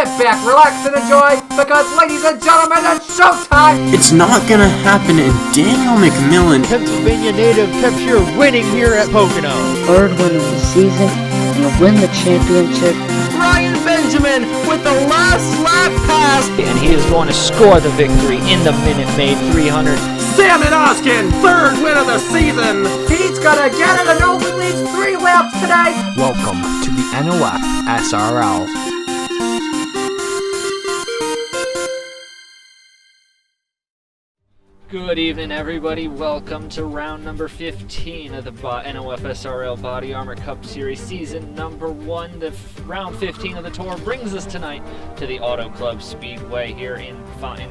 sit back, relax, and enjoy, because, ladies and gentlemen, it's showtime! It's not gonna happen, and Daniel McMillan, Pennsylvania native, kept here winning here at Pocono. Third win of the season, and win the championship. Ryan Benjamin with the last lap pass, And he is going to score the victory in the Minute Maid 300. Salmon Oskin, third win of the season. He's gonna get it and only leads 3 laps today! welcome to the NOFSRL. Good evening, everybody. Welcome to round number 15 of the NOFSRL Body Armor Cup Series Season number 1. The round 15 of the tour brings us tonight to the Auto Club Speedway here in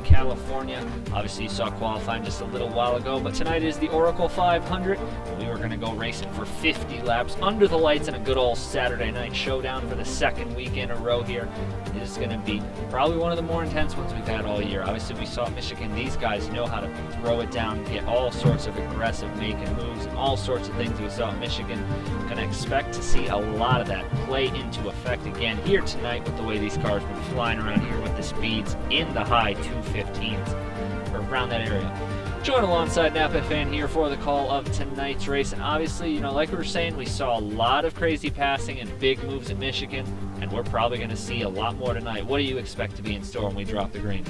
California. Obviously, you saw qualifying just a little while ago, but tonight is the Oracle 500. And we were going to go racing for 50 laps under the lights in a good old Saturday night showdown for the second week in a row here. It is going to be probably one of the more intense ones we've had all year. Obviously, we saw Michigan. These guys know how to throw it down, get all sorts of aggressive making moves, and all sorts of things we saw at Michigan. Going to expect to see a lot of that play into effect again here tonight with the way these cars have been flying around here with the speeds in the high 215s or around that area. Join alongside Napa Fan here for the call of tonight's race. And obviously, you know, like we were saying, we saw a lot of crazy passing and big moves at Michigan, and we're probably going to see a lot more tonight. What do you expect to be in store when we drop the green?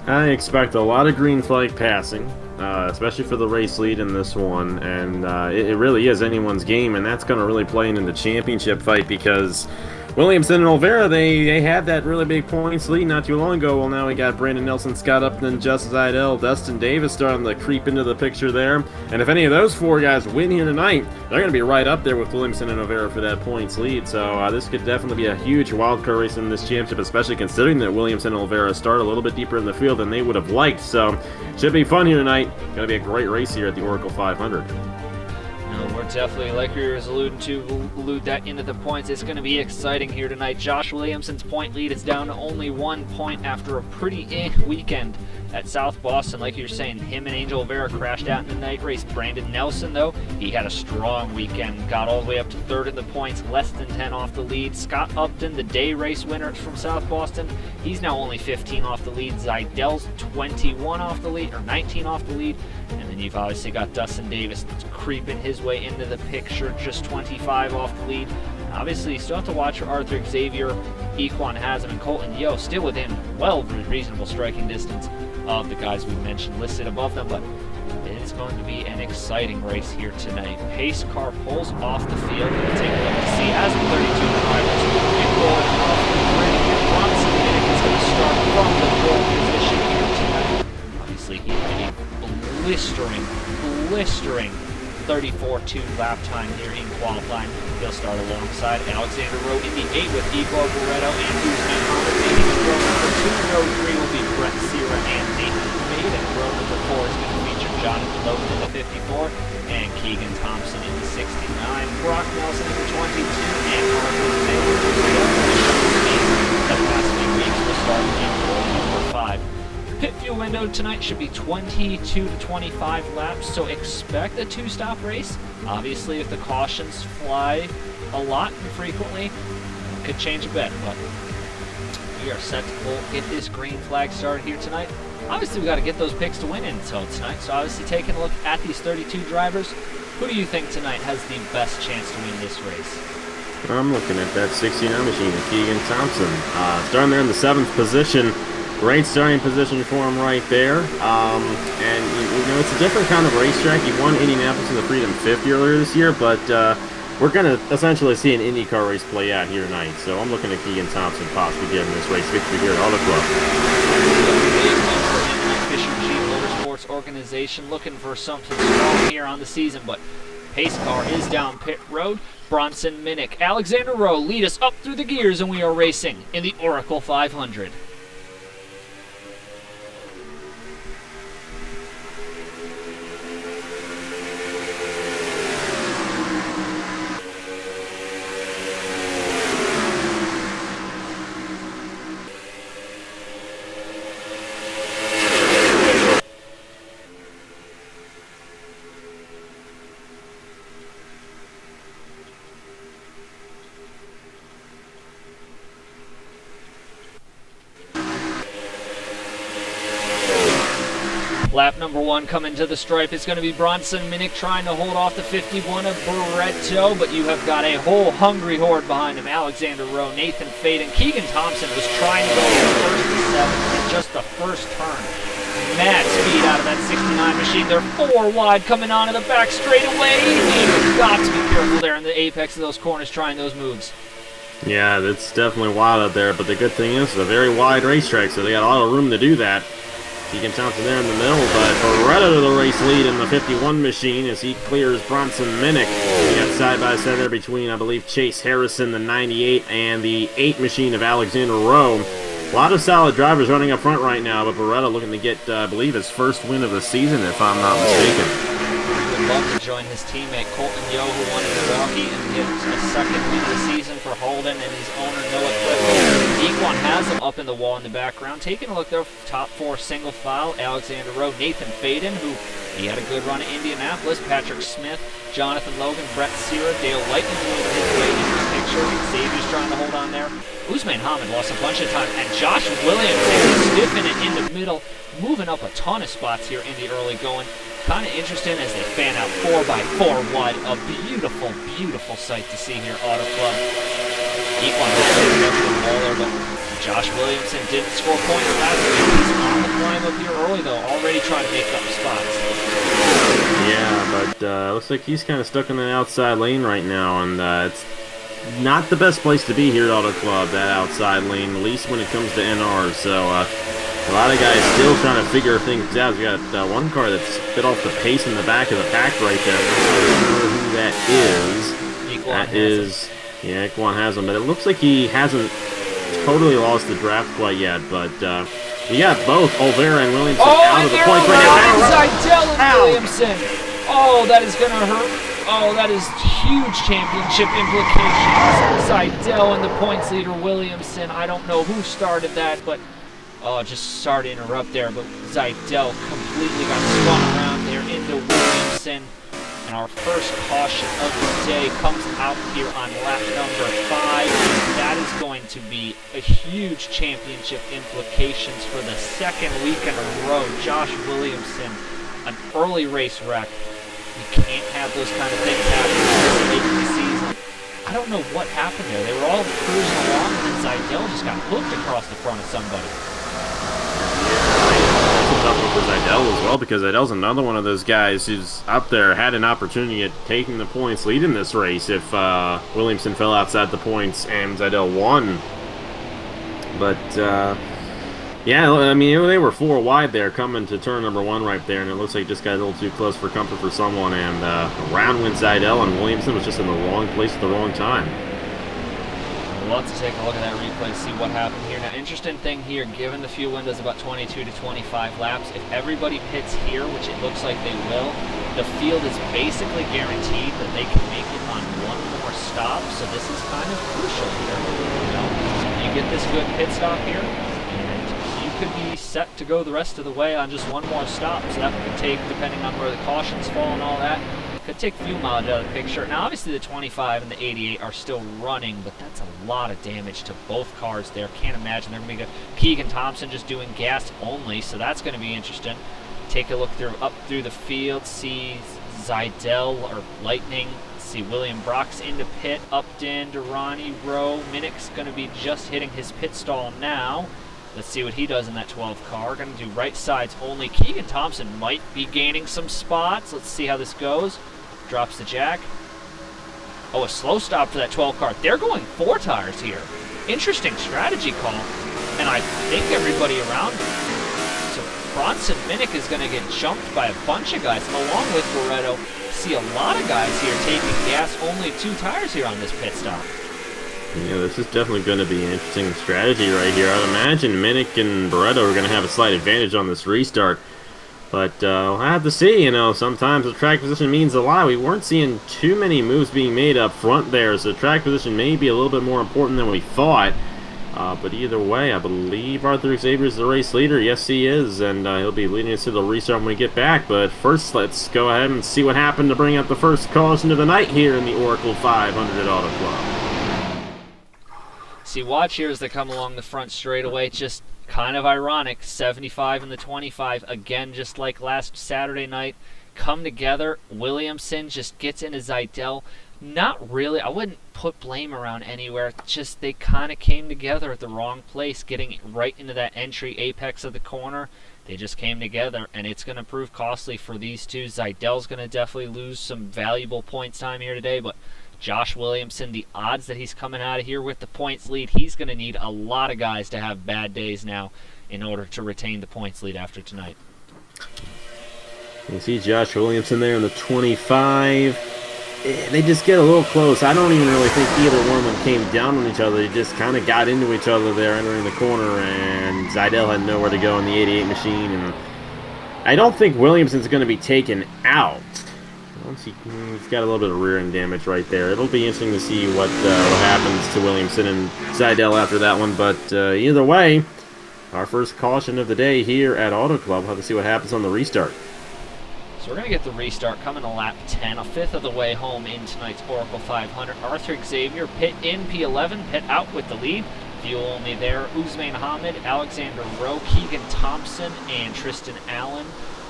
I expect a lot of green flag passing, especially for the race lead in this one, and it really is anyone's game, and that's going to really play into the championship fight because Williamson and Olvera, they had that really big points lead not too long ago. Well, now we got Brandon Nelson, Scott Upton, Justice Idell, Dustin Davis starting to creep into the picture there. And if any of those four guys win here tonight, they're going to be right up there with Williamson and Olvera for that points lead. So this could definitely be a huge wildcard race in this championship, especially considering that Williamson and Olvera start a little bit deeper in the field than they would have liked. So should be fun here tonight. Going to be a great race here at the Oracle 500. We're definitely, like we were alluding to, allude that into the points. It's going to be exciting here tonight. Josh Williamson's point lead is down to only 1 point after a pretty weekend at South Boston. Like you're saying, him and Angel Olvera crashed out in the night race. Brandon Nelson, though, he had a strong weekend. Got all the way up to third in the points, less than 10 off the lead. Scott Upton, the day race winner from South Boston, he's now only 15 off the lead. Zidell's 21 off the lead, or 19 off the lead. And then you've obviously got Dustin Davis creeping his way into the picture, just 25 off the lead. Obviously, you still have to watch for Arthur Xavier, Equan Haslam, and Colton Yo, still within reasonable striking distance of the guys we mentioned listed above them, but it is going to be an exciting race here tonight. Pace car pulls off the field. We'll take a look to see as the 32 drivers get rolling off the grid here. Bronson Minnick is going to start from the pole position here tonight. Obviously, he had a blistering 34.2 lap time here in qualifying. He'll start alongside Alexander Rowe in the 8 with Igor Barreto and Guzman Honda leading in row number 2. Row 3 will be Brett Sierra and Nathan Fade, and row number 4 is going to feature Jonathan Logan in the 54 and Keegan Thompson in the 69, Brock Nelson in the 22, and Arthur Taylor in the past few weeks will start in row number 5. Pit fuel window tonight should be 22 to 25 laps, so expect a 2-stop race. Obviously, if the cautions fly a lot and frequently, it could change a bit, but we are set to get this green flag started here tonight. Obviously, we got to get those picks to win in tonight, so obviously taking a look at these 32 drivers, who do you think tonight has the best chance to win this race? I'm looking at that 69 machine, Keegan Thompson. Starting there in the 7th position. Great starting position for him right there. And, you know, it's a different kind of racetrack. He won Indianapolis in the Freedom 50 earlier this year, but we're going to essentially see an IndyCar race play out here tonight. So I'm looking at Keegan Thompson possibly getting this race victory here at Auto Club. Fisher G Motorsports organization looking for something strong here on the season, but pace car is down pit road. Bronson Minnick, Alexander Rowe lead us up through the gears, and we are racing in the Oracle 500. Lap number 1 coming to the stripe is going to be Bronson Minnick trying to hold off the 51 of Barretto, but you have got a whole hungry horde behind him. Alexander Rowe, Nathan Faden, Keegan Thompson was trying to go from first to 7th in just the first turn. Mad speed out of that 69 machine. They're 4 wide coming onto the back straightaway. You've got to be careful there in the apex of those corners trying those moves. Yeah, it's definitely wild out there, but the good thing is it's a very wide racetrack, so they got a lot of room to do that. Keegan Thompson there in the middle, but Barretto to the race lead in the 51 machine as he clears Bronson Minnick. We got side by side there between, I believe, Chase Harrison, the 98, and the 8 machine of Alexander Rowe. A lot of solid drivers running up front right now, but Barretto looking to get, I believe, his first win of the season, if I'm not mistaken. Would love to join his teammate Colton Yo, who won in Milwaukee, and get a second win of the season for Holden and his owner Noah Clifford. Equan has him up in the wall in the background. Taking a look there, top 4 single file, Alexander Rowe, Nathan Faden, who he had a good run at Indianapolis, Patrick Smith, Jonathan Logan, Brett Searer, Dale Lightning's moving his way into the picture. Xavier's trying to hold on there. Usman Hamid lost a bunch of time, and Josh Williams stiffing it in the middle, moving up a ton of spots here in the early going. Kind of interesting as they fan out 4x4 wide. A beautiful, beautiful sight to see here, Auto Club. Equan but Josh Williamson didn't score points last week. He's on the climb up here early, though, already trying to make up spots. Yeah, but looks like he's kind of stuck in the outside lane right now, and it's not the best place to be here at Auto Club, that outside lane, at least when it comes to NR. So a lot of guys still trying to figure things out. We got one car that's a bit off the pace in the back of the pack right there. I'm not sure who that is. That is, yeah, Equan has him, but it looks like he hasn't totally lost the draft quite yet. But we got both Olvera and Williamson out of the points right now. Seidel and Williamson. Oh, that is going to hurt. Oh, that is huge championship implications. Seidel and the points leader, Williamson. I don't know who started that, but just sorry to interrupt there, but Seidel completely got spun around there into Williamson. And our first caution of the day comes out here on lap number 5. That is going to be a huge championship implications for the second week in a row. Josh Williamson, an early race wreck. You can't have those kind of things happen this late in the season. I don't know what happened there. They were all cruising along, and then Seidel just got hooked across the front of somebody. It's a tough one for Seidel as well, because Seidel's another one of those guys who's up there, had an opportunity at taking the points lead in this race if Williamson fell outside the points and Seidel won. But yeah, I mean, they were 4 wide there coming to turn number 1 right there, and it looks like it just got a little too close for comfort for someone, and around went Seidel, and Williamson was just in the wrong place at the wrong time. We'll have to take a look at that replay to see what happened here. Now, interesting thing here, given the fuel windows about 22 to 25 laps, if everybody pits here, which it looks like they will, the field is basically guaranteed that they can make it on 1 more stop, so this is kind of crucial here. You know, you get this good pit stop here, could be set to go the rest of the way on just 1 more stop, so that could take, depending on where the cautions fall and all that, could take a few miles out of the picture. Now obviously the 25 and the 88 are still running, but that's a lot of damage to both cars there. Can't imagine they're going to be good. Keegan Thompson just doing gas only, so that's going to be interesting. Take a look up through the field, see Seidel or Lightning, see William Brock's into pit, Upton, Durrani, Rowe, Minnick's going to be just hitting his pit stall now. Let's see what he does in that 12 car. Going to do right sides only. Keegan Thompson might be gaining some spots. Let's see how this goes. Drops the jack. Oh, a slow stop for that 12 car. They're going 4 tires here. Interesting strategy call. And I think everybody around him. So Bronson Minnick is going to get jumped by a bunch of guys along with Barretto. See a lot of guys here taking gas only 2 tires here on this pit stop. Yeah, this is definitely going to be an interesting strategy right here. I'd imagine Minnick and Barretto are going to have a slight advantage on this restart. But we'll have to see, you know, sometimes the track position means a lot. We weren't seeing too many moves being made up front there, so track position may be a little bit more important than we thought. But either way, I believe Arthur Xavier is the race leader. Yes, he is, and he'll be leading us to the restart when we get back. But first, let's go ahead and see what happened to bring out the first caution of the night here in the Oracle 500 Auto Club. obviously, watch here as they come along the front straightaway. Just kind of ironic. 75 and the 25, again, just like last Saturday night. Come together. Williamson just gets into Zidell. Not really. I wouldn't put blame around anywhere. Just they kind of came together at the wrong place, getting right into that entry apex of the corner. They just came together, and it's going to prove costly for these two. Zidell's going to definitely lose some valuable points time here today, but Josh Williamson, the odds that he's coming out of here with the points lead, he's going to need a lot of guys to have bad days now in order to retain the points lead after tonight. You see Josh Williamson there in the 25. They just get a little close. I don't even really think either one of them came down on each other. They just kind of got into each other there entering the corner, and Zidell had nowhere to go in the 88 machine. And I don't think Williamson's going to be taken out. He's got a little bit of rear end damage right there. It'll be interesting to see what happens to Williamson and Zidell after that one. But either way, our first caution of the day here at Auto Club. We'll have to see what happens on the restart. So we're going to get the restart coming to lap 10, a fifth of the way home in tonight's Oracle 500. Arthur Xavier, pit in P11, pit out with the lead. Fuel only there. Usman Hamid, Alexander Rowe, Keegan Thompson, and Tristan Allen.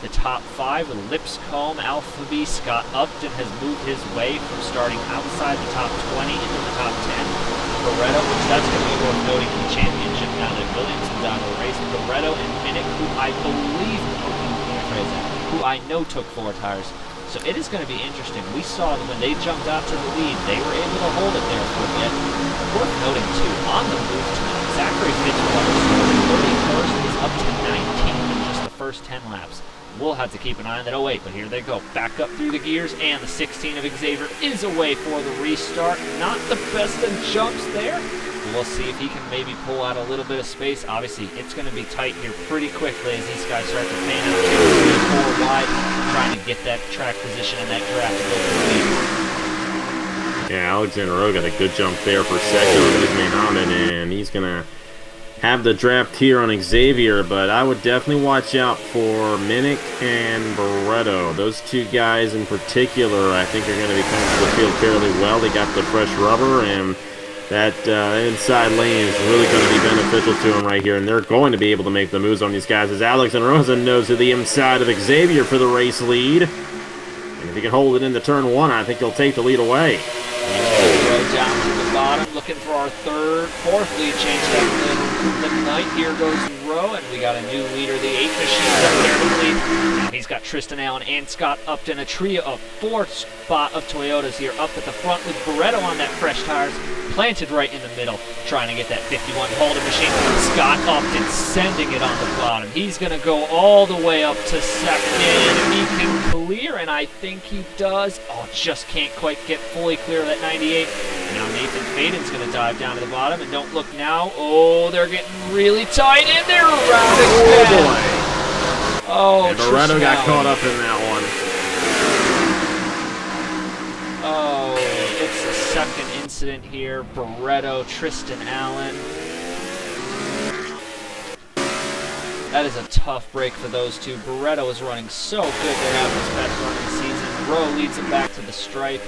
The top 5 with Lipscomb, Alphabet, Scott Upton has moved his way from starting outside the top 20 into the top 10. Barretto, which that's going to be worth noting in the championship now that Williamson's out of the race. Barretto and Minnick, who I believe, who I know took 4 tires. So it is going to be interesting. We saw that when they jumped out to the lead, they were able to hold it there for a bit. Worth noting, too, on the move tonight, Zachary Fitzwater starting 31st is up to 19th in just the first 10 laps. We'll have to keep an eye on that. Oh, wait, but here they go. Back up through the gears, and the 16 of Xavier is away for the restart. Not the best of jumps there. We'll see if he can maybe pull out a little bit of space. Obviously, it's going to be tight here pretty quickly as these guys start to fan out 2, 3, 4 wide, trying to get that track position and that draft to go for the lead. Yeah, Alexander Rowe got a good jump there for second with Muhammad, and he's going to have the draft here on Xavier, but I would definitely watch out for Minnick and Barretto. Those two guys in particular, I think, are going to be coming to the field fairly well. They got the fresh rubber, and that inside lane is really going to be beneficial to them right here, and they're going to be able to make the moves on these guys as Alexander Rosen knows to the inside of Xavier for the race lead. And if he can hold it into turn 1, I think he'll take the lead away. Go down to the bottom, looking for our fourth lead change of the night. Here goes Rowe, and we got a new leader, the 8 machines up there to lead. Now he's got Tristan Allen and Scott Upton, a trio of 4 spot of Toyotas here up at the front with Barretto on that fresh tires, planted right in the middle, trying to get that 51 Holden machine. Scott Upton sending it on the bottom. He's going to go all the way up to second. He can clear, and I think he does. Oh, just can't quite get fully clear of that 98. Now Nathan Faden's going to dive down to the bottom, and don't look now. Oh, they're getting really tight, and they're around again. Oh, and Barretto got caught up in that one. Oh, it's the second incident here. Barretto, Tristan Allen. That is a tough break for those two. Barretto is running so good. They have his best run of the season. Rowe leads him back to the stripe.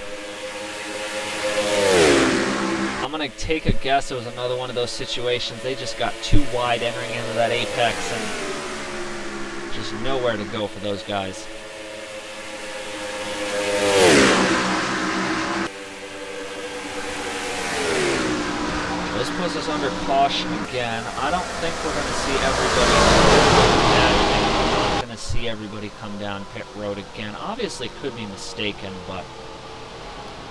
I'm going to take a guess it was another one of those situations. They just got too wide entering into that apex and just nowhere to go for those guys. This puts us under caution again. I don't think we're going to see everybody I'm not going to see everybody come down pit road again. Obviously could be mistaken, but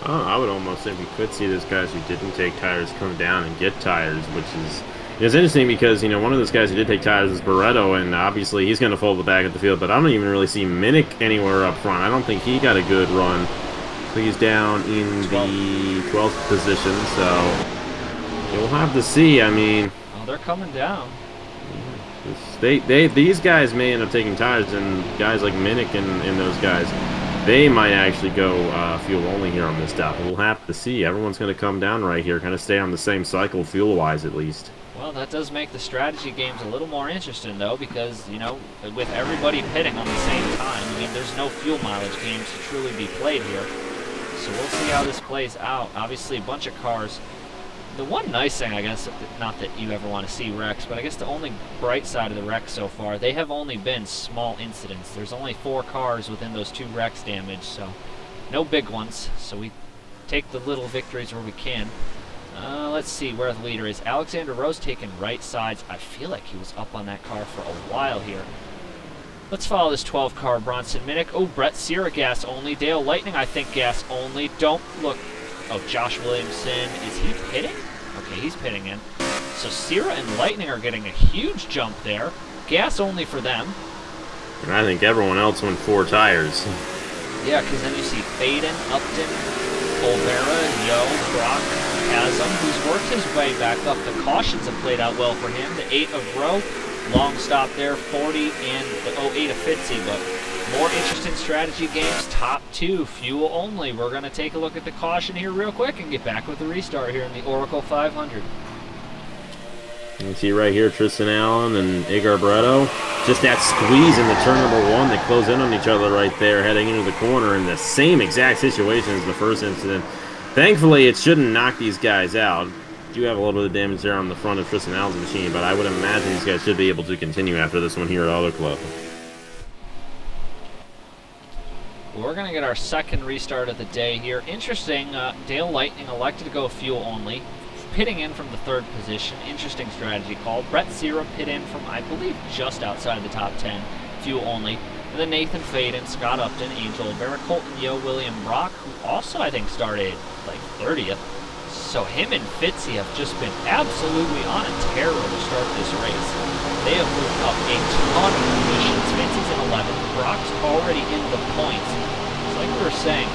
I would almost say we could see those guys who didn't take tires come down and get tires, which is it's interesting because, you know, one of those guys who did take tires is Barretto, and obviously he's going to fold the back of the field, but I don't even really see Minnick anywhere up front. I don't think he got a good run. So he's down in the 12th position, so we'll have to see. I mean, oh, they're coming down. These guys may end up taking tires, and guys like Minnick and those guys, they might actually go fuel only here on this stop. We'll have to see. Everyone's going to come down right here, kind of stay on the same cycle fuel-wise at least. Well, that does make the strategy games a little more interesting, though, because, you know, with everybody pitting on the same time, I mean, there's no fuel mileage games to truly be played here. So we'll see how this plays out. Obviously, a bunch of cars The one nice thing, I guess, not that you ever want to see wrecks, but I guess the only bright side of the wrecks so far, they have only been small incidents. There's only 4 cars within those 2 wrecks damaged, so no big ones. So we take the little victories where we can. Let's see where the leader is. Alexander Rose taking right sides. I feel like he was up on that car for a while here. Let's follow this 12 car Bronson Minnick. Oh, Brett Sierra gas only. Dale Lightning, I think gas only. Don't look. Oh, Josh Williamson. Is he pitting? Okay, he's pitting in. So Sierra and Lightning are getting a huge jump there. Gas only for them. And I think everyone else went 4 tires. Yeah, because then you see Faden, Upton, Olvera, Yo, Brock, Chasm, who's worked his way back up. The cautions have played out well for him. The 8 of Rowe, long stop there, 40, and the 08 of Fitzy. But more interesting strategy games, top 2, fuel only. We're going to take a look at the caution here real quick and get back with the restart here in the Oracle 500. You can see right here Tristan Allen and Igor Bretto. Just that squeeze in the turn number 1. They close in on each other right there, heading into the corner in the same exact situation as the first incident. Thankfully, it shouldn't knock these guys out. Do have a little bit of damage there on the front of Tristan Allen's machine, but I would imagine these guys should be able to continue after this one here at Auto Club. We're going to get our second restart of the day here. Interesting, Dale Lightning elected to go fuel only. Pitting in from the 3rd position. Interesting strategy call. Brett Sierra pit in from, I believe, just outside the top 10. Fuel only. And then Nathan Faden, Scott Upton, Angel Olvera, Colton Yo, William Brock, who also, I think, started like 30th. So him and Fitzy have just been absolutely on a tear to start this race. They have moved up a ton of positions. Fitzy's in 11th. Brock's already in the points. It's like we were saying.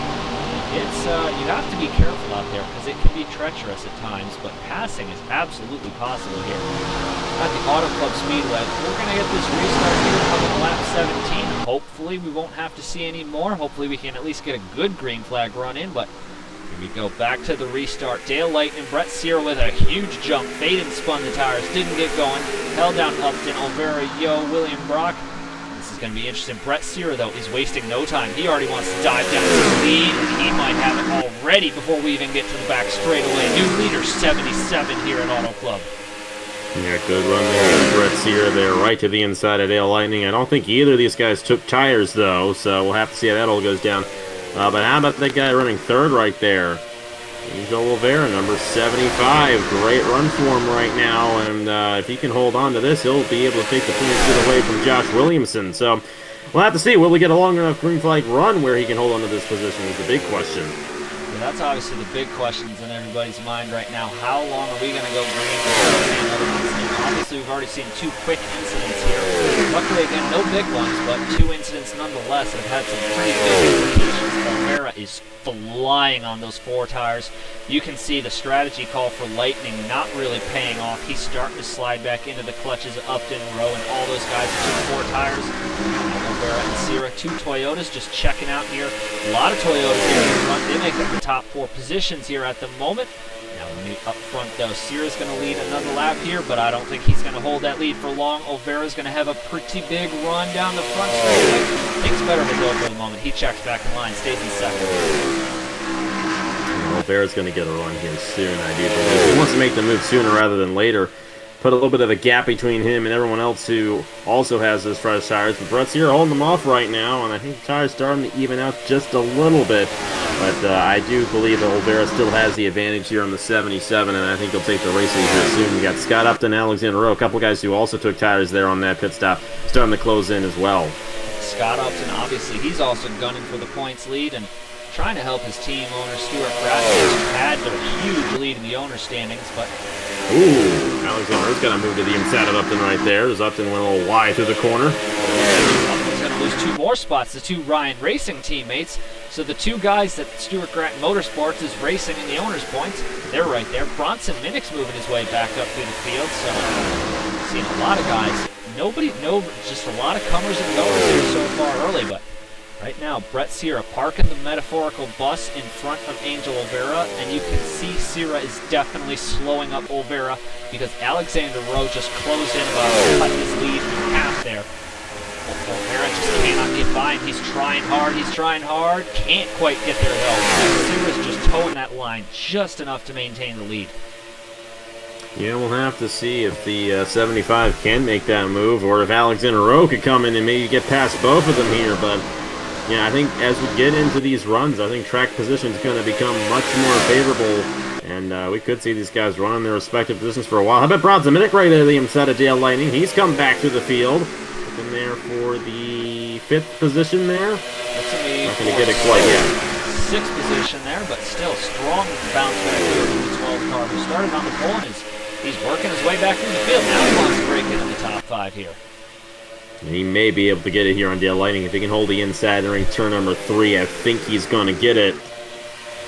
It's you have to be careful out there because it can be treacherous at times, but passing is absolutely possible here. At the Auto Club Speedway, we're going to get this restart here coming lap 17. Hopefully we won't have to see any more. Hopefully we can at least get a good green flag run in, but here we go back to the restart. Dale Lightning, Brett Sierra with a huge jump. Faden spun the tires, didn't get going. Held down Upton, Olvera, Yo, William Brock. Going to be interesting. Brett Sierra, though, is wasting no time. He already wants to dive down to the lead, and he might have it already before we even get to the back straightaway. New leader, 77 here at Auto Club. Yeah, good run there. Brett Sierra there, right to the inside of Dale Lightning. I don't think either of these guys took tires, though, so we'll have to see how that all goes down. But how about that guy running 3rd right there? Angel Olvera, number 75. Great run for him right now, and if he can hold on to this, he'll be able to take the points away from Josh Williamson. So we'll have to see. Will we get a long enough green flag run where he can hold on to this position is the big question. Yeah, that's obviously the big questions in everybody's mind right now. How long are we going to go green? Obviously, we've already seen 2 quick incidents here. Luckily, again, no big ones, but 2 incidents nonetheless have had some pretty big implications. Olvera is flying on those 4 tires. You can see the strategy call for Lightning not really paying off. He's starting to slide back into the clutches of Upton, Rowe, and all those guys with 4 tires. Olvera and Sierra, 2 Toyotas just checking out here. A lot of Toyotas here in the front. They make up the top 4 positions here at the moment. Now up front, though, Sierra's going to lead another lap here, but I don't think he's going to hold that lead for long. Olvera's going to have a pretty big run down the front straightaway. Thinks better of it, though, for the moment. He checks back in line, stays in 2nd. Olvera's going to get a run here soon, I do believe. He wants to make the move sooner rather than later. Put a little bit of a gap between him and everyone else who also has those fresh tires. But Brett Sierra holding them off right now, and I think the tires starting to even out just a little bit. But I do believe that Olvera still has the advantage here on the 77, and I think he'll take the race lead here soon. We got Scott Upton, Alexander Rowe, a couple guys who also took tires there on that pit stop, starting to close in as well. Scott Upton, obviously, he's also gunning for the points lead and trying to help his team owner, Stuart Pratt, who's had their huge lead in the owner standings, but... Ooh, Alexander's got to move to the inside of Upton right there, as Upton went a little wide through the corner. Upton's going to lose 2 more spots, the 2 Ryan Racing teammates. So the 2 guys that Stuart Grant Motorsports is racing in the owner's points, they're right there. Bronson Minnick's moving his way back up through the field, so seeing a lot of guys. Just a lot of comers and goers here so far early, but right now, Brett Sierra parking the metaphorical bus in front of Angel Olvera, and you can see Sierra is definitely slowing up Olvera because Alexander Rowe just closed in about cut his lead in half there. Olvera just cannot get by him. He's trying hard, can't quite get there though. Sierra's just towing that line just enough to maintain the lead. Yeah, we'll have to see if the 75 can make that move, or if Alexander Rowe could come in and maybe get past both of them here. But yeah, I think as we get into these runs, I think track position is going to become much more favorable, and we could see these guys run in their respective positions for a while. How about Bronson Minnick right at the inside of Dale Lightning? He's come back to the field. Looking there for the 5th position there. Not going to get it quite yet. 6th position there, but still strong bounce back here from the 12 car who started on the pole, and he's working his way back in the field. Now he wants to break into the top 5 here. He may be able to get it here on Dale Lightning if he can hold the inside during turn number 3. I think he's going to get it.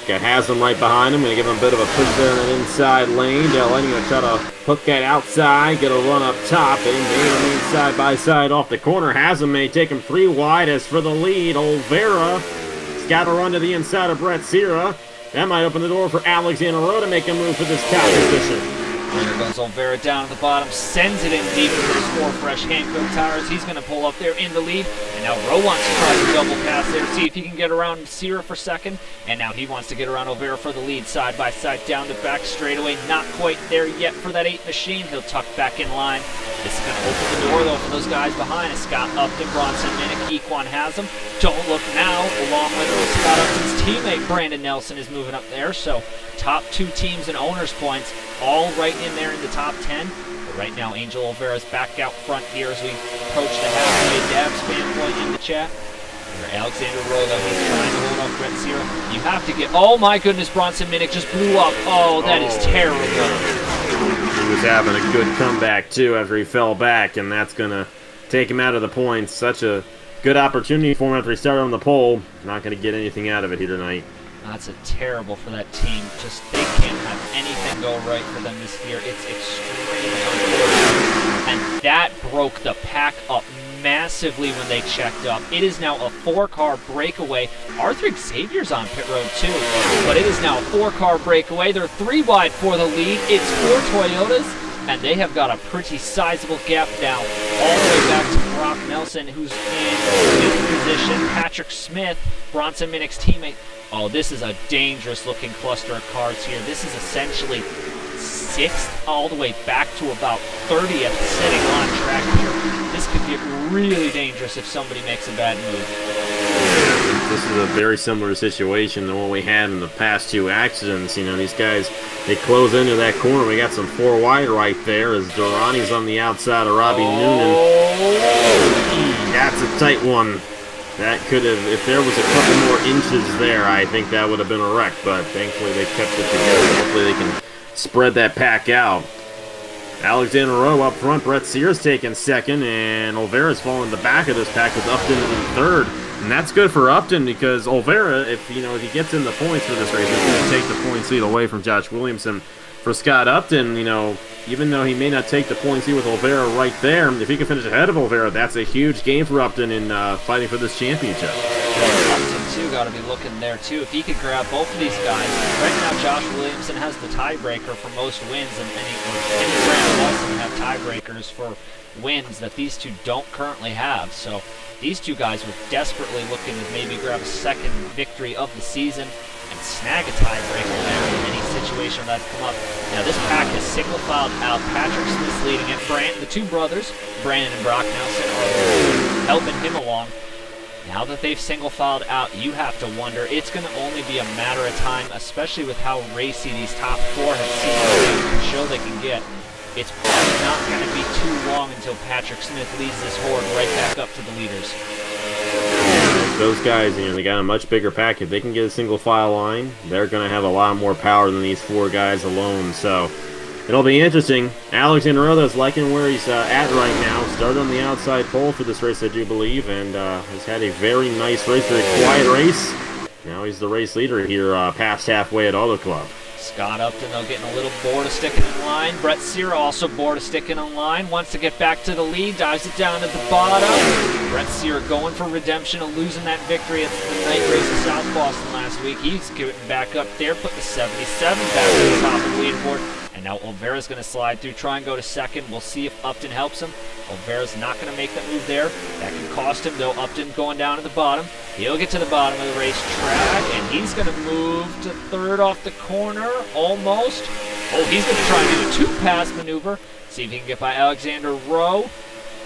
Got Haslam right behind him. Going to give him a bit of a push there in that inside lane. Dale Lightning going to try to hook that outside, get a run up top. They may remain side by side off the corner. Haslam may take him 3 wide. As for the lead, Olvera has got to run to the inside of Brett Sierra. That might open the door for Alexander Rowe to make a move for this top position. There goes Olvera down at the bottom, sends it in deep with those 4 fresh Hankook tires. He's going to pull up there in the lead, and now Rowe wants to try the double pass there, see if he can get around Sierra for second, and now he wants to get around Olvera for the lead, side by side down the back straightaway. Not quite there yet for that 8 machine. He'll tuck back in line. This is going to open the door, though, for those guys behind us. Scott Upton, Bronson Minnick, Equan Haslam. Don't look now, along with Scott Upton's teammate Brandon Nelson is moving up there, so top 2 teams and owners points all right in there in the top 10. But right now, Angel Olvera's back out front here as we approach the halfway. Dabs fan point in the chat. Here, Alexander Rowe, though, he's trying to hold off Brett Sierra. You have to get... Oh, my goodness, Bronson Minnick just blew up. Oh, that is terrible. He was having a good comeback, too, after he fell back, and that's going to take him out of the points. Such a good opportunity for him after he started on the pole. Not going to get anything out of it here tonight. That's a terrible for that team. Just they can't have anything go right for them this year. It's extremely unfortunate. And that broke the pack up massively when they checked up. It is now a 4-car breakaway. Arthur Xavier's on pit road too, but it is now a 4-car breakaway. They're 3 wide for the lead. It's 4 Toyotas, and they have got a pretty sizable gap now, all the way back to Brock Nelson, who's in 5th position. Patrick Smith, Bronson Minnick's teammate. Oh, this is a dangerous-looking cluster of cars here. This is essentially 6th all the way back to about 30th sitting on track here. This could get really dangerous if somebody makes a bad move. This is a very similar situation to what we had in the past 2 accidents. You know, these guys, they close into that corner. We got some 4 wide right there as Durrani's on the outside of Robbie Noonan. That's a tight one. That could have, if there was a couple more inches there, I think that would have been a wreck, but thankfully they kept it together. Hopefully they can spread that pack out. Alexander Rowe up front, Brett Sears taking 2nd, and Olvera's falling the back of this pack with Upton in 3rd. And that's good for Upton because Olvera, if he gets in the points for this race, he's going to take the points lead away from Josh Williamson. For Scott Upton, even though he may not take the points lead with Olvera right there, if he can finish ahead of Olvera, that's a huge game for Upton in fighting for this championship. Upton, too, got to be looking there, too. If he could grab both of these guys. Right now, Josh Williamson has the tiebreaker for most wins, and Brandon Nelson have tiebreakers for wins that these two don't currently have. So these 2 guys were desperately looking to maybe grab a 2nd victory of the season and snag a tiebreaker there in any situation that's come up. Now this pack is single filed out. Patrick Smith's leading it. The 2 brothers, Brandon and Brock Nelson, are helping him along. Now that they've single filed out, you have to wonder, it's going to only be a matter of time, especially with how racy these top 4 have seen the show they can get. It's probably not going to be too long until Patrick Smith leads this horde right back up to the leaders. Those guys, they got a much bigger pack. If they can get a single file line, they're going to have a lot more power than these 4 guys alone. So it'll be interesting. Alexander Rowe liking where he's at right now. Started on the outside pole for this race, I do believe, and has had a very nice race, very quiet race. Now he's the race leader here past halfway at Auto Club. Scott Upton, though, getting a little bored of sticking in line. Brett Sierra also bored of sticking in line. Wants to get back to the lead. Dives it down at the bottom. Brett Sierra going for redemption of losing that victory at the night race of South Boston last week. He's getting back up there. Put the 77 back to the top of the leaderboard. And now Olvera's going to slide through, try and go to 2nd. We'll see if Upton helps him. Olvera's not going to make that move there. That can cost him, though. Upton going down at the bottom. He'll get to the bottom of the racetrack, and he's going to move to 3rd off the corner, almost. Oh, he's going to try and do a two-pass maneuver. See if he can get by Alexander Rowe.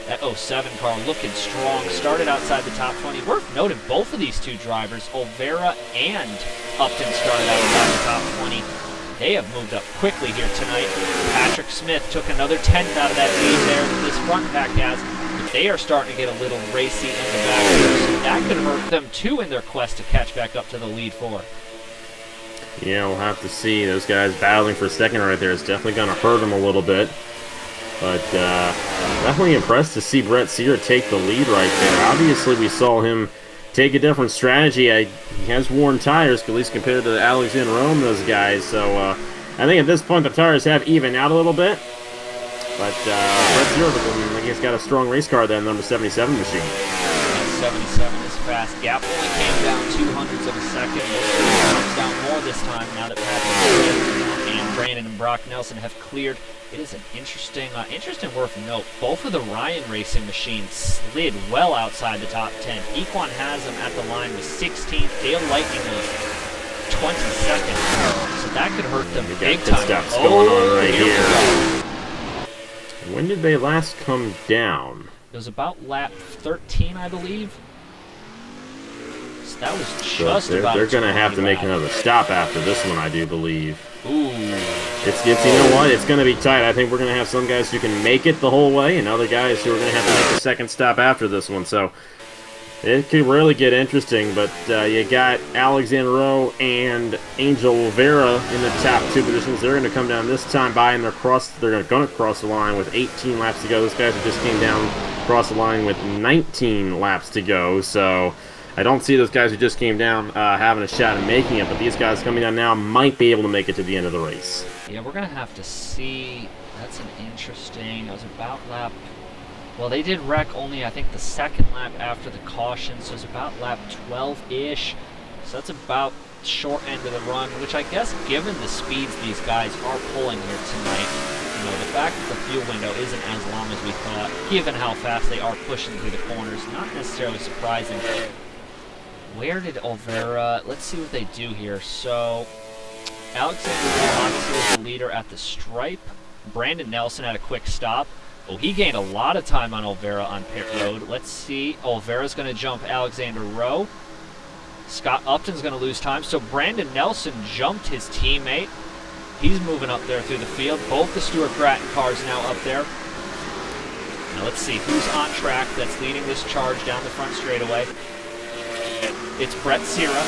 That 07 car looking strong. Started outside the top 20. Worth noting, both of these two drivers, Olvera and Upton, started outside the top 20. They have moved up quickly here tonight. Patrick Smith took another 10th out of that lead there that this front pack has. But they are starting to get a little racy in the back here, so that could hurt them too in their quest to catch back up to the lead four. Yeah, we'll have to see. Those guys battling for second right there is definitely going to hurt them a little bit. But definitely impressed to see Brett Sear take the lead right there. Obviously, we saw him take a different strategy. He has worn tires, at least compared to Alexander Rome, those guys. So I think at this point the tires have evened out a little bit. But Brett Sear looking like he's got a strong race car there, number 77 machine. 77 is fast. Gap only came down 200ths of a second. It comes down more this time now that Patrick and Brandon and Brock Nelson have cleared. It is an interesting worth note. Both of the Ryan Racing machines slid well outside the top 10. Equan has them at the line with 16th. Dale Lightning was 22nd. So that could hurt them big time. Stuff's going on right here. When did they last come down? It was about lap 13, I believe. So that was just so about. They're going to have to make another stop after this one, I do believe. Ooh. It's you know what? It's going to be tight. I think we're going to have some guys who can make it the whole way, and other guys who are going to have to make a second stop after this one. So it could really get interesting. But you got Alexander Rowe and Angel Olvera in the top two positions. They're going to come down this time by, and they're going to cross the line with 18 laps to go. Those guys who just came down across the line with 19 laps to go. So I don't see those guys who just came down having a shot at making it, but these guys coming down now might be able to make it to the end of the race. Yeah, we're going to have to see. That's an interesting. It was about lap. Well, they did wreck only, I think, the second lap after the caution, so it's about lap 12-ish. So that's about short end of the run, which I guess, given the speeds these guys are pulling here tonight, you know, the fact that the fuel window isn't as long as we thought, given how fast they are pushing through the corners, not necessarily surprising. Where did Olvera? Let's see what they do here. So Alexander obviously was the leader at the stripe. Brandon Nelson had a quick stop. Oh, he gained a lot of time on Olvera on pit road. Let's see. Olvera's going to jump Alexander Rowe. Scott Upton's going to lose time. So Brandon Nelson jumped his teammate. He's moving up there through the field. Both the Stuart Bratton cars now up there. Now let's see who's on track that's leading this charge down the front straightaway. It's Brett Sierra.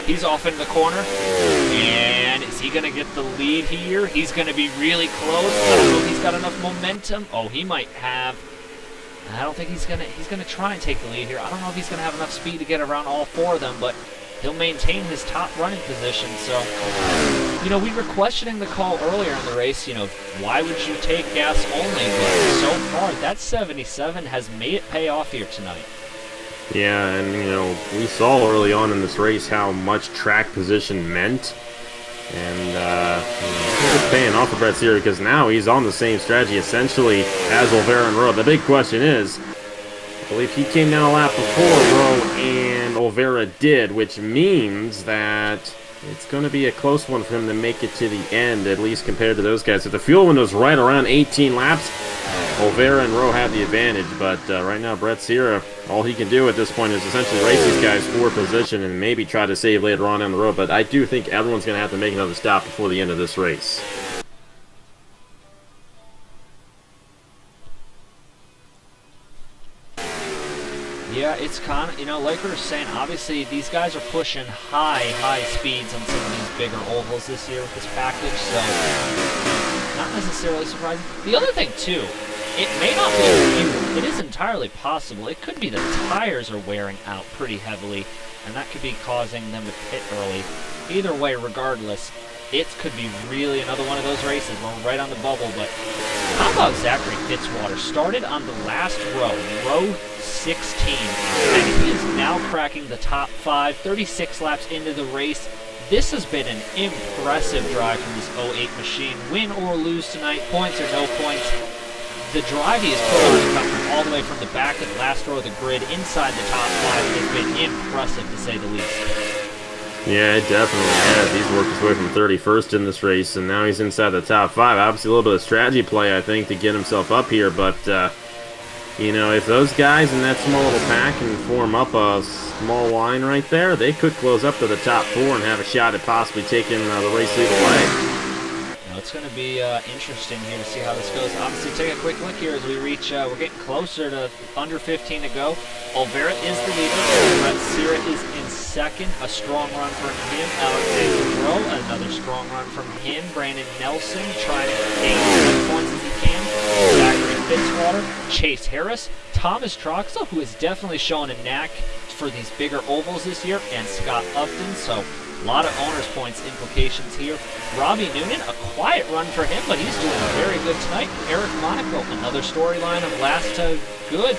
He's off in the corner. And is he going to get the lead here? He's going to be really close. I don't know if he's got enough momentum. Oh, he might have. I don't think he's going to try and take the lead here. I don't know if he's going to have enough speed to get around all four of them, but he'll maintain his top running position. So, you know, we were questioning the call earlier in the race. You know, why would you take gas only? But so far, that 77 has made it pay off here tonight. Yeah, and you know, we saw early on in this race how much track position meant, and it's paying off for Brett Sear because now he's on the same strategy essentially as Olvera and Rowe. The big question is, I believe he came down a lap before Rowe and Olvera did, which means that it's going to be a close one for him to make it to the end, at least compared to those guys. If the fuel window's right around 18 laps, Olvera and Rowe have the advantage, but right now Brett Sierra, all he can do at this point is essentially race these guys for position and maybe try to save later on down the road, but I do think everyone's going to have to make another stop before the end of this race. Yeah, it's kind of, you know, like we were saying, obviously these guys are pushing high speeds on some of these bigger ovals this year with this package, so not necessarily surprising. The other thing, too, it may not be fuel. It is entirely possible. It could be the tires are wearing out pretty heavily, and that could be causing them to pit early. Either way, regardless, it could be really another one of those races. We're right on the bubble, but how about Zachary Fitzwater? Started on the last row 16, and he is now cracking the top 5, 36 laps into the race. This has been an impressive drive from this 08 machine. Win or lose tonight, points or no points, the drive he has put on coming all the way from the back of the last row of the grid inside the top 5 has been impressive, to say the least. Yeah, it definitely has. He's worked his way from 31st in this race, and now he's inside the top 5. Obviously, a little bit of strategy play, I think, to get himself up here. But, you know, if those guys in that small little pack can form up a small line right there, they could close up to the top 4 and have a shot at possibly taking the race lead away. Now, it's going to be interesting here to see how this goes. Obviously, take a quick look here as we reach, we're getting closer to under 15 to go. Olvera is the leader. Brett Sierra is in second. A strong run from him. Alexander Rowe, another strong run from him. Brandon Nelson trying to gain as many points as he can. Zachary Fitzwater, Chase Harris, Thomas Troxel, who is definitely showing a knack for these bigger ovals this year, and Scott Upton. So a lot of owner's points implications here. Robbie Noonan, a quiet run for him, but he's doing very good tonight. Eric Monaco, another storyline of last to good.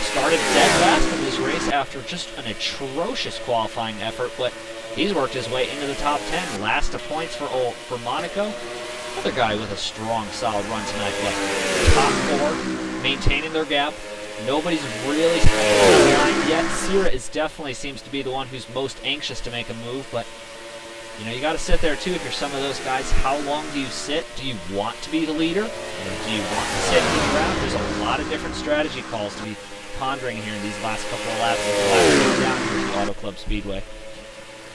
Started dead last in this race after just an atrocious qualifying effort, but he's worked his way into the top 10. Last to points for Monaco. Another guy with a strong, solid run tonight, but top 4, maintaining their gap. Nobody's really behind yet. Sierra definitely seems to be the one who's most anxious to make a move, but you know, you got to sit there too if you're some of those guys. How long do you sit? Do you want to be the leader? Or do you want to sit in the ground? There's a lot of different strategy calls to be pondering here in these last couple of laps down here at the Auto Club Speedway.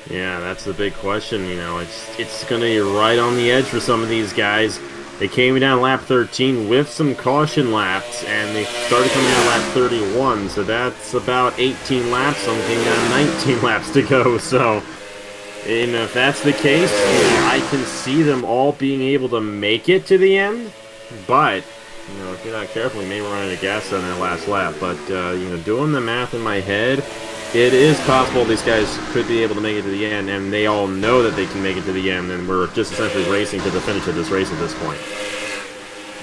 Yeah, that's the big question. You know, it's going to be right on the edge for some of these guys. They came down lap 13 with some caution laps, and they started coming out lap 31, so that's about 18 laps. Some came down 19 laps to go, so and if that's the case, you know, I can see them all being able to make it to the end, but you know, if you're not careful, you may run out of gas on that last lap. But you know, doing the math in my head, it is possible these guys could be able to make it to the end, and they all know that they can make it to the end, and we're just essentially racing to the finish of this race at this point.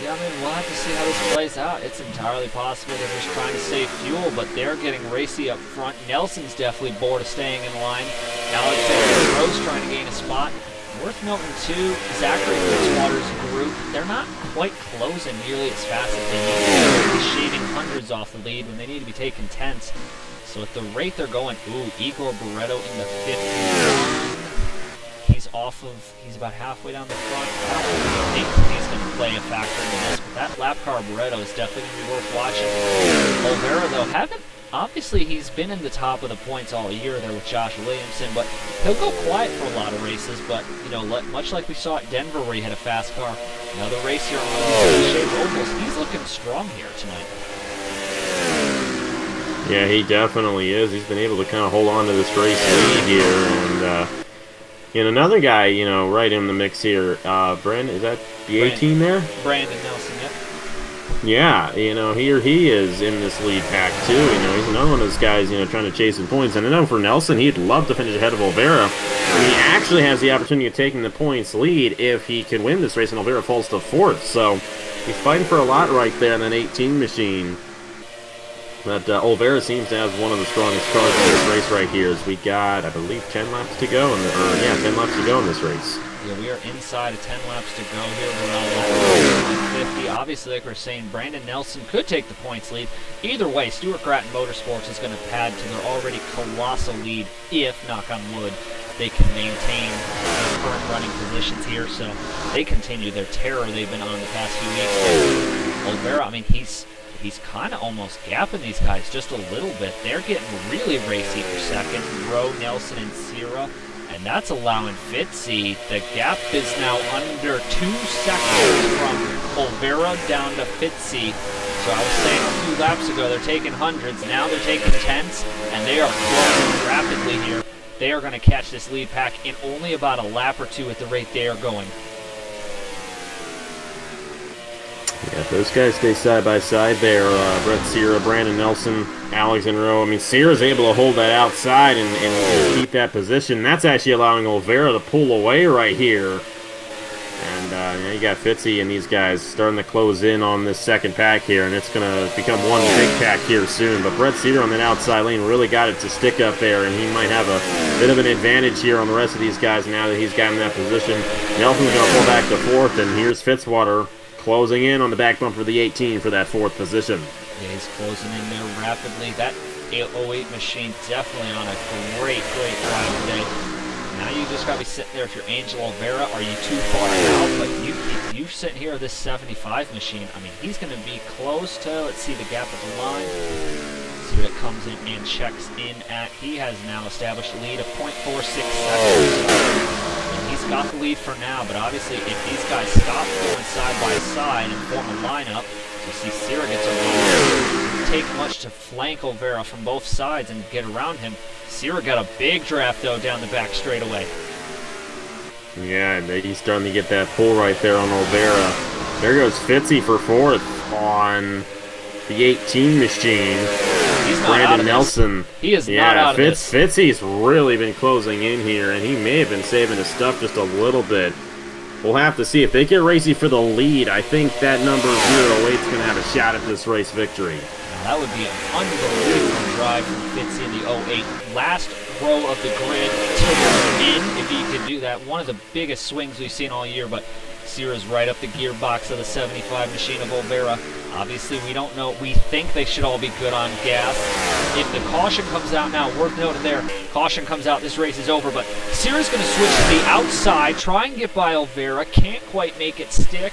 Yeah, I mean, we'll have to see how this plays out. It's entirely possible they're just trying to save fuel, but they're getting racy up front. Nelson's definitely bored of staying in line. Alexander Rose trying to gain a spot. Worth noting, too, Zachary Fitzwater's group, they're not quite closing nearly as fast as they need to. They're shaving hundreds off the lead when they need to be taking tenths. So at the rate they're going, Igor Barreto in the 51. He's about halfway down the front. I don't really think he's going to play a factor in this, but that lap car Barreto is definitely going to be worth watching. Olvera, though, obviously he's been in the top of the points all year there with Josh Williamson, but he'll go quiet for a lot of races. But, you know, much like we saw at Denver where he had a fast car, another race here on the shaped ovals, he's looking strong here tonight. Yeah, he definitely is. He's been able to kind of hold on to this race lead here, and another guy, you know, right in the mix here, Brandon, is that the 18 there? Brandon Nelson, yep. Yeah, you know, here he is in this lead pack too. You know, he's another one of those guys, you know, trying to chase some points. And I know for Nelson, he'd love to finish ahead of Olvera. And he actually has the opportunity of taking the points lead if he can win this race, and Olvera falls to 4th. So he's fighting for a lot right there in that 18 machine. But Olvera seems to have one of the strongest cars in this race right here. As we got, I believe, 10 laps to go, 10 laps to go in this race. Yeah, we are inside of 10 laps to go here. We're on lap 50. Obviously, like we're saying, Brandon Nelson could take the points lead. Either way, Stuart Grattan Motorsports is going to pad to their already colossal lead if, knock on wood, they can maintain their current running positions here. So they continue their terror they've been on the past few weeks. Olvera, I mean, he's kind of almost gapping these guys just a little bit. They're getting really racy for second. Rowe, Nelson, and Sierra. And that's allowing Fitzy. The gap is now under 2 seconds from Olvera down to Fitzy. So I was saying a few laps ago, they're taking hundreds. Now they're taking tenths, and they are closing rapidly here. They are going to catch this lead pack in only about a lap or two at the rate they are going. Yeah, if those guys stay side by side there, Brett Sierra, Brandon Nelson, Alex and Rowe. I mean, Sierra's able to hold that outside and keep that position. That's actually allowing Olvera to pull away right here. And you got Fitzy and these guys starting to close in on this second pack here, and it's going to become one big pack here soon. But Brett Sierra on that outside lane really got it to stick up there, and he might have a bit of an advantage here on the rest of these guys now that he's gotten that position. Nelson's going to pull back to 4th, and here's Fitzwater closing in on the back bumper of the 18 for that 4th position. Yeah, he's closing in there rapidly. That 08 machine definitely on a great ride today. Now you just gotta be sitting there if you're Angel Oliveira. Are you too far out? But you sitting here, this 75 machine, I mean, he's gonna be close to, let's see the gap at the line. See what it comes in and checks in at. He has now established a lead of 0.46 seconds. And he's got the lead for now, but obviously if these guys stop going side by side and form a lineup, you see Sierra gets over. It doesn't take much to flank Oliveira from both sides and get around him. Sierra got a big draft though down the back straightaway. Yeah, and he's starting to get that pull right there on Oliveira. There goes Fitzy for fourth on the 18 machine. He's not Brandon out of Nelson. This. He is not out of this. Fitzy's really been closing in here, and he may have been saving his stuff just a little bit. We'll have to see. If they get racy for the lead, I think that number 08 is going to have a shot at this race victory. That would be an unbelievable drive from Fitzy in the 08. Last row of the grid to in, if he could do that. One of the biggest swings we've seen all year, but Sierra's right up the gearbox of the 75 machine of Oliveira. Obviously, we don't know. We think they should all be good on gas. If the caution comes out now, worth noting there, caution comes out, this race is over, but Sierra's going to switch to the outside, try and get by Oliveira, can't quite make it stick.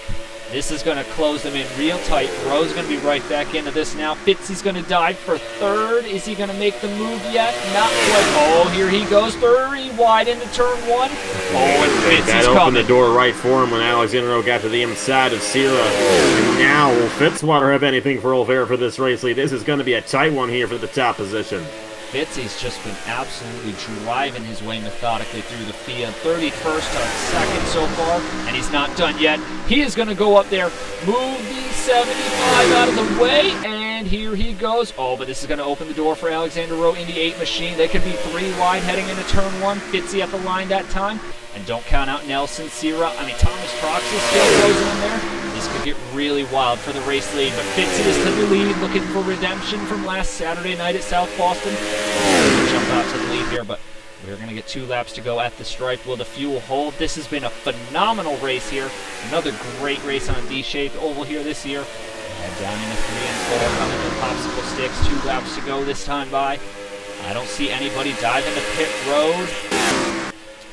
This is going to close them in real tight. Rowe's going to be right back into this now. Fitzy's going to dive for third. Is he going to make the move yet? Not quite. Oh, here he goes. 30 wide into turn one. Oh, and Fitzy's that coming. opened the door right for him when Alexander Rowe got to the inside of Sierra. And now, will Fitzwater have anything for Oliveira for this race lead? This is going to be a tight one here for the top position. Fitzy's just been absolutely driving his way methodically through the field. 31st to second so far, and he's not done yet. He is going to go up there, move the 75 out of the way, and here he goes. Oh, but this is going to open the door for Alexander Rowe in the 8 machine. They could be 3 wide heading into turn 1. Fitzy at the line that time. And don't count out Nelson, Sierra. I mean, Thomas Trox is still closing in there. This could get really wild for the race lead, but Fitzy is to the lead, looking for redemption from last Saturday night at South Boston. Jump out to the lead here, but we're going to get 2 laps to go at the stripe. Will the fuel hold? This has been a phenomenal race here. Another great race on a D-shaped oval here this year. Head down into 3 and 4, coming to popsicle sticks. 2 laps to go this time by. I don't see anybody dive into pit road.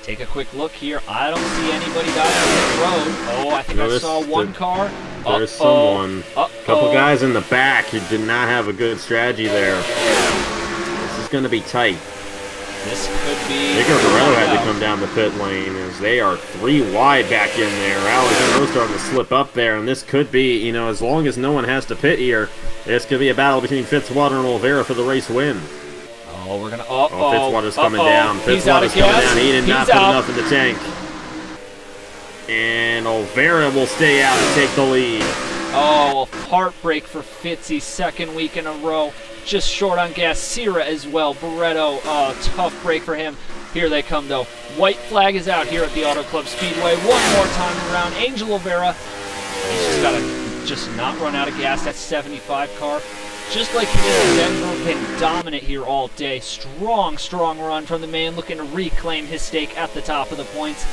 Take a quick look here. I don't see anybody diving in the road. Oh, I think I saw one car. There's someone. A couple guys in the back who did not have a good strategy there. This is going to be tight. This could be... Nico Guerrero had to come down the pit lane as they are 3 wide back in there. Alexander starting to slip up there, and this could be, you know, as long as no one has to pit here, this could be a battle between Fitzwater and Oliveira for the race win. Oh, we're gonna. Fitzwater's coming down. Fitzwater's coming down. He did not put enough in the tank. And Oliveira will stay out and take the lead. Oh, a heartbreak for Fitzy, 2nd week in a row. Just short on gas. Sierra as well. Barretto, tough break for him. Here they come though. White flag is out here at the Auto Club Speedway. One more time around. Angel Oliveira. He's just gotta just not run out of gas. That 75 car. Just like he did in Denver, been dominant here all day. Strong run from the man looking to reclaim his stake at the top of the points.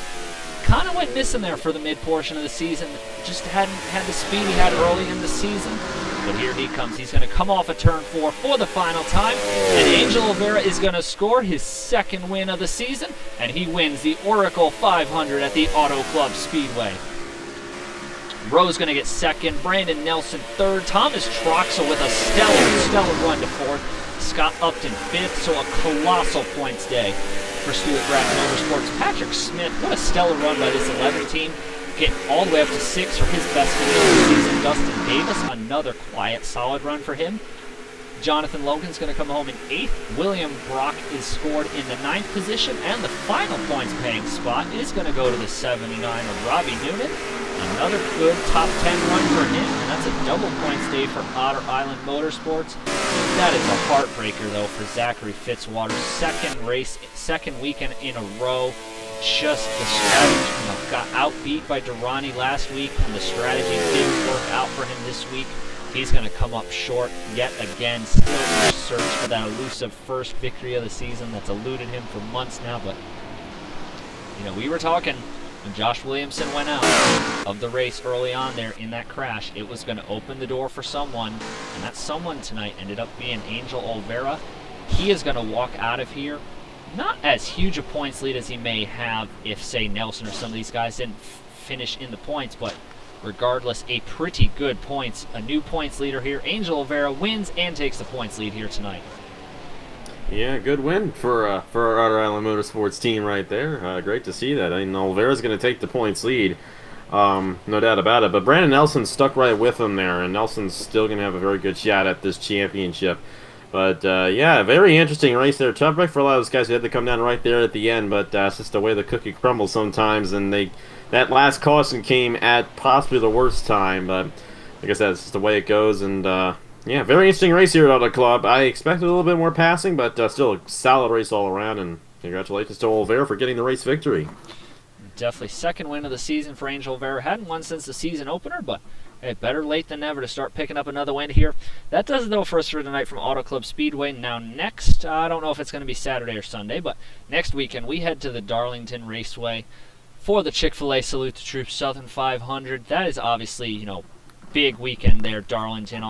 Kind of went missing there for the mid-portion of the season. Just hadn't had the speed he had early in the season. But here he comes. He's going to come off of turn 4 for the final time. And Angel Oliveira is going to score his 2nd win of the season. And he wins the Oracle 500 at the Auto Club Speedway. Rowe's going to get 2nd, Brandon Nelson 3rd, Thomas Troxel with a stellar run to 4th, Scott Upton 5th, so a colossal points day for Stuart Graff Motorsports. Patrick Smith, what a stellar run by this 11 team, getting all the way up to 6 for his best finish of the season. Dustin Davis, another quiet, solid run for him. Jonathan Logan's going to come home in 8th. William Brock is scored in the 9th position, and the final points-paying spot is going to go to the 79 of Robbie Noonan. Another good top 10 run for him, and that's a double points day for Otter Island Motorsports. That is a heartbreaker, though, for Zachary Fitzwater. 2nd weekend in a row. Just the strategy, got outbeat by Durrani last week, and the strategy didn't work out for him this week. He's going to come up short yet again. Still in the search for that elusive first victory of the season that's eluded him for months now. But, you know, we were talking when Josh Williamson went out of the race early on there in that crash. It was going to open the door for someone, and that someone tonight ended up being Angel Oliveira. He is going to walk out of here not as huge a points lead as he may have if, say, Nelson or some of these guys didn't finish in the points, but regardless, a pretty good points. A new points leader here. Angel Oliveira wins and takes the points lead here tonight. Yeah, good win for our Rhode Island Motorsports team right there. Great to see that. I mean, Oliveira's going to take the points lead, no doubt about it. But Brandon Nelson stuck right with him there, and Nelson's still going to have a very good shot at this championship. But, yeah, very interesting race there. Tough break for a lot of those guys who had to come down right there at the end, but it's just the way the cookie crumbles sometimes, and that last caution came at possibly the worst time, but I guess that's just the way it goes, and yeah, very interesting race here at Auto Club. I expected a little bit more passing, but still a solid race all around, and congratulations to Oliveira for getting the race victory. Definitely second win of the season for Angel Oliveira. Hadn't won since the season opener, but hey, better late than never to start picking up another win here. That does it though for us for tonight from Auto Club Speedway. Now next, I don't know if it's going to be Saturday or Sunday, but next weekend we head to the Darlington Raceway for the Chick-fil-A Salute to Troops Southern 500. That is obviously, you know, big weekend there, Darlington,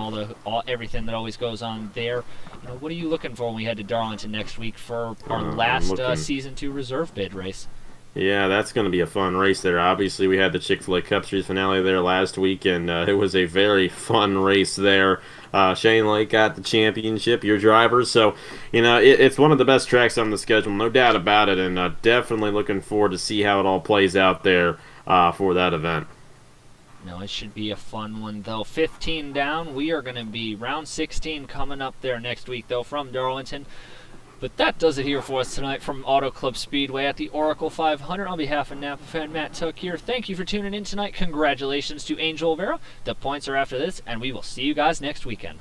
everything that always goes on there. You know, what are you looking for when we head to Darlington next week for our last Season 2 reserve bid race? Yeah, that's going to be a fun race there. Obviously, we had the Chick-fil-A Cup Series finale there last week, and it was a very fun race there. Shane Lake got the championship, your driver. So, you know, it's one of the best tracks on the schedule, no doubt about it, and definitely looking forward to see how it all plays out there for that event. No, it should be a fun one, though. 15 down. We are going to be round 16 coming up there next week, though, from Darlington. But that does it here for us tonight from Auto Club Speedway at the Oracle 500. On behalf of Napa fan Matt Tuck here, thank you for tuning in tonight. Congratulations to Angel Oliveira. The points are after this, and we will see you guys next weekend.